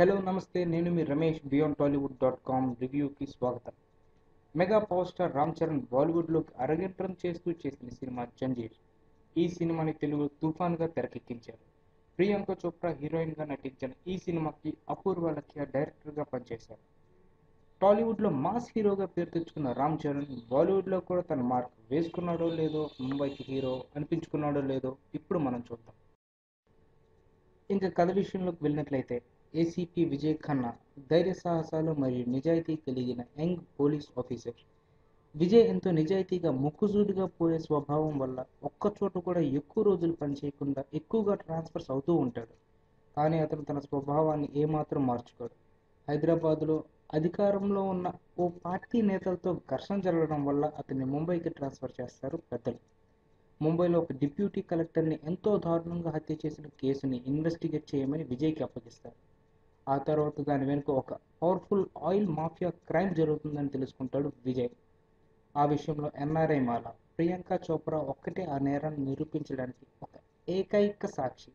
Hello నమస్తే, నేను మీ రమేష్ బియాండ్ టాలీవుడ్ .com రివ్యూకి స్వాగతం. Mega power star Ram Charan బాలీవుడ్లోకి అరంగేట్రం చేసిన సినిమా జంజీర్. ఈ సినిమాని తెలుగు తుఫాన్గా తెరకెక్కించారు. ప్రియాంక చోప్రా హీరోయిన్గా నటించిన ఈ సినిమాకి అపూర్వ లఖ్యా డైరెక్టర్గా పనిచేశారు. టాలీవుడ్లో మాస్ హీరోగా పేరు తెచ్చుకున్న రామ్ చరణ్ బాలీవుడ్లో కూడా తన మార్క్ వేసుకున్నాడో లేదో, ముంబైకి హీరో అనిపించుకున్నాడో లేదో ఇప్పుడు మనం చూద్దాం. ఇంకా కథ విషయంలోకి వెళ్ళినట్లయితే, ఏసీపీ విజయ్ ఖన్నా ధైర్య సాహసాలు మరియు నిజాయితీ కలిగిన యంగ్ పోలీస్ ఆఫీసర్. విజయ్ ఎంతో నిజాయితీగా ముక్కుసూటిగా పోయే స్వభావం వల్ల ఒక్కచోట కూడా ఎక్కువ రోజులు పనిచేయకుండా ఎక్కువగా ట్రాన్స్ఫర్స్ అవుతూ ఉంటాడు. కానీ అతను తన స్వభావాన్ని ఏమాత్రం మార్చుకోడు. హైదరాబాద్లో అధికారంలో ఉన్న ఓ పార్టీ నేతలతో ఘర్షణ జరగడం వల్ల అతన్ని ముంబైకి ట్రాన్స్ఫర్ చేస్తారు పెద్దలు. ముంబైలో ఒక డిప్యూటీ కలెక్టర్ని ఎంతో దారుణంగా హత్య చేసిన కేసుని ఇన్వెస్టిగేట్ చేయమని విజయ్కి అప్పగిస్తారు. ఆ తర్వాత దాని వెనుక ఒక పవర్ఫుల్ ఆయిల్ మాఫియా క్రైమ్ జరుగుతుందని తెలుసుకుంటాడు విజయ్. ఆ విషయంలో ఎన్ఆర్ఐ మాల ప్రియాంక చోప్రా ఒక్కటే ఆ నేరాన్ని నిరూపించడానికి ఒక ఏకైక సాక్షి.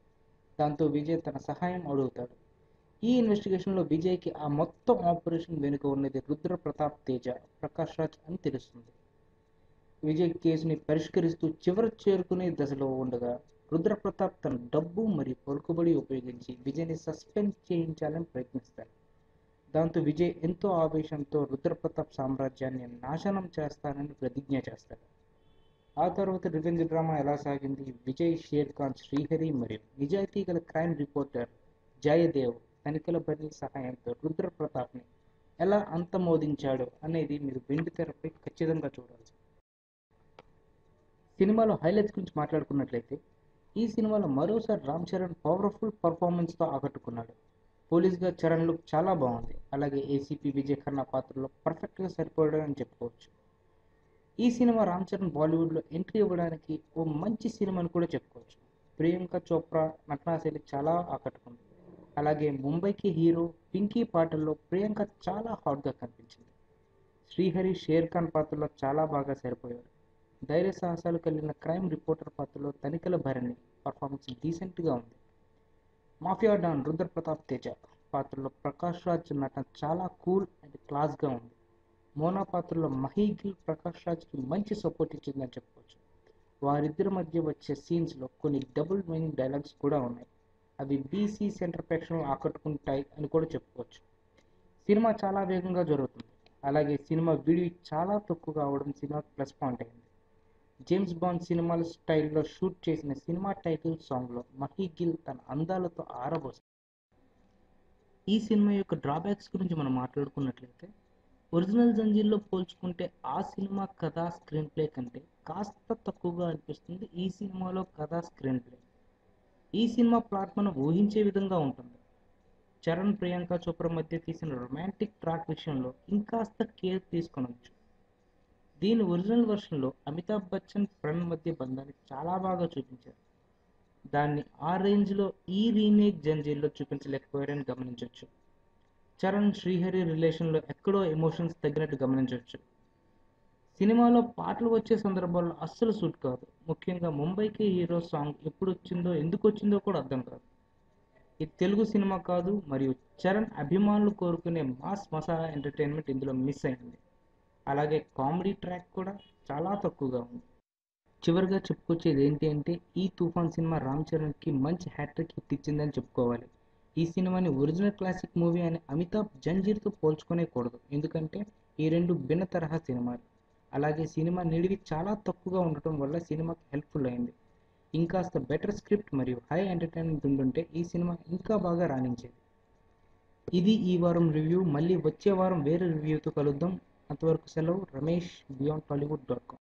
దాంతో విజయ్ తన సహాయం అడుగుతాడు. ఈ ఇన్వెస్టిగేషన్లో విజయ్కి ఆ మొత్తం ఆపరేషన్ వెనుక ఉన్నది రుద్ర ప్రతాప్ తేజ, ప్రకాష్ రాజ్ అని తెలుస్తుంది. విజయ్ కేసుని పరిష్కరిస్తూ చివరి చేరుకునే దశలో ఉండగా రుద్రప్రతాప్ తన డబ్బు మరియు పలుకుబడి ఉపయోగించి విజయ్ని సస్పెండ్ చేయించాలని ప్రయత్నిస్తాడు. దాంతో విజయ్ ఎంతో ఆవేశంతో రుద్రప్రతాప్ సామ్రాజ్యాన్ని నాశనం చేస్తానని ప్రతిజ్ఞ చేస్తాడు. ఆ తర్వాత రివెంజ్ డ్రామా ఎలా సాగింది, విజయ్, షేర్ ఖాన్, శ్రీహరి మరియు నిజాయితీ గల క్రైమ్ రిపోర్టర్ జయదేవ్ తనిఖీల బరి సహాయంతో రుద్రప్రతాప్ని ఎలా అంతమోదించాడు అనేది మీరు వెండి తెరపై ఖచ్చితంగా చూడాలి. సినిమాలో హైలైట్స్ గురించి మాట్లాడుకున్నట్లయితే, ఈ సినిమాలో మరోసారి రామ్ చరణ్ పవర్ఫుల్ పర్ఫార్మెన్స్తో ఆకట్టుకున్నాడు. పోలీస్గా చరణ్ లుక్ చాలా బాగుంది. అలాగే ఏసీపీ విజయ్ ఖన్నా పాత్రలో పర్ఫెక్ట్గా సరిపోయాడని చెప్పుకోవచ్చు. ఈ సినిమా రామ్ చరణ్ బాలీవుడ్లో ఎంట్రీ ఇవ్వడానికి ఓ మంచి సినిమా అని కూడా చెప్పుకోవచ్చు. ప్రియాంక చోప్రా నటనాశైలి చాలా ఆకట్టుకుంది. అలాగే ముంబైకి హీరో పింకీ పాటల్లో ప్రియాంక చాలా హాట్గా కనిపించింది. శ్రీహరి, షేర్ ఖాన్ పాత్రలో చాలా బాగా సరిపోయాడు. ధైర్య సాహసాలు కలిగిన క్రైమ్ రిపోర్టర్ పాత్రలో తనిఖీల భరణి పర్ఫార్మెన్స్ డీసెంట్గా ఉంది. మాఫియా డాన్ రుద్రప్రతాప్ తేజ పాత్రలో ప్రకాష్ రాజ్ నటన చాలా కూల్ అండ్ క్లాస్గా ఉంది. మోనా పాత్రలో మహీ గిల్ ప్రకాష్ రాజ్కి మంచి సపోర్ట్ ఇచ్చిందని చెప్పుకోవచ్చు. వారిద్దరి మధ్య వచ్చే సీన్స్లో కొన్ని డబుల్ మీనింగ్ డైలాగ్స్ కూడా ఉన్నాయి. అవి బీసీ సెంటర్ ప్రేక్షకులను ఆకట్టుకుంటాయి అని కూడా చెప్పుకోవచ్చు. సినిమా చాలా వేగంగా జరుగుతుంది. అలాగే సినిమా విడివి చాలా తక్కువ కావడం సినిమాకి ప్లస్ పాయింట్ అయింది. జేమ్స్ బాండ్ సినిమాల స్టైల్లో షూట్ చేసిన సినిమా టైటిల్ సాంగ్లో మహీ గిల్ తన అందాలతో ఆరబోసాడు. ఈ సినిమా యొక్క డ్రాబ్యాక్స్ గురించి మనం మాట్లాడుకున్నట్లయితే, ఒరిజినల్ జంజీర్లో పోల్చుకుంటే ఆ సినిమా కథా స్క్రీన్ ప్లే కంటే కాస్త తక్కువగా అనిపిస్తుంది ఈ సినిమాలో కథా స్క్రీన్ ప్లే. ఈ సినిమా ప్లాట్ మనం ఊహించే విధంగా ఉంటుంది. చరణ్, ప్రియాంక చోప్రా మధ్య తీసిన రొమాంటిక్ ట్రాక్ విషయంలో ఇంకాస్త కేర్ తీసుకొనవచ్చు. దీని ఒరిజినల్ వర్షన్లో అమితాబ్ బచ్చన్, ప్రణ్ మధ్య బంధాన్ని చాలా బాగా చూపించారు. దాన్ని ఆ రేంజ్లో ఈ రీమేక్ జంజీర్లో చూపించలేకపోయారని గమనించవచ్చు. చరణ్, శ్రీహరి రిలేషన్లో ఎక్కడో ఎమోషన్స్ తగ్గినట్టు గమనించవచ్చు. సినిమాలో పాటలు వచ్చే సందర్భాల్లో అస్సలు సూట్ కాదు. ముఖ్యంగా ముంబైకి హీరో సాంగ్ ఎప్పుడు వచ్చిందో, ఎందుకు వచ్చిందో కూడా అర్థం కాదు. ఇది తెలుగు సినిమా కాదు మరియు చరణ్ అభిమానులు కోరుకునే మాస్ మసాలా ఎంటర్టైన్మెంట్ ఇందులో మిస్ అయింది. అలాగే కామెడీ ట్రాక్ కూడా చాలా తక్కువగా ఉంది. చివరిగా చెప్పుకొచ్చేది ఏంటి అంటే, ఈ తుఫాన్ సినిమా రామ్ చరణ్కి మంచి హ్యాట్రిక్ హిట్ ఇచ్చిందని చెప్పుకోవాలి. ఈ సినిమాని ఒరిజినల్ క్లాసిక్ మూవీ అని అమితాబ్ జంజీర్తో పోల్చుకునే కూడదు. ఎందుకంటే ఈ రెండు భిన్న తరహా సినిమాలు. అలాగే సినిమా నిడివి చాలా తక్కువగా ఉండటం వల్ల సినిమాకి హెల్ప్ఫుల్ అయింది. ఇంకాస్త బెటర్ స్క్రిప్ట్ మరియు హై ఎంటర్టైన్మెంట్ ఉండుంటే ఈ సినిమా ఇంకా బాగా రాణించేది. ఇది ఈ వారం రివ్యూ. మళ్ళీ వచ్చే వారం వేరే రివ్యూతో కలుద్దాం. అంతవరకు సెలవు. Ramesh beyond Tollywood .com.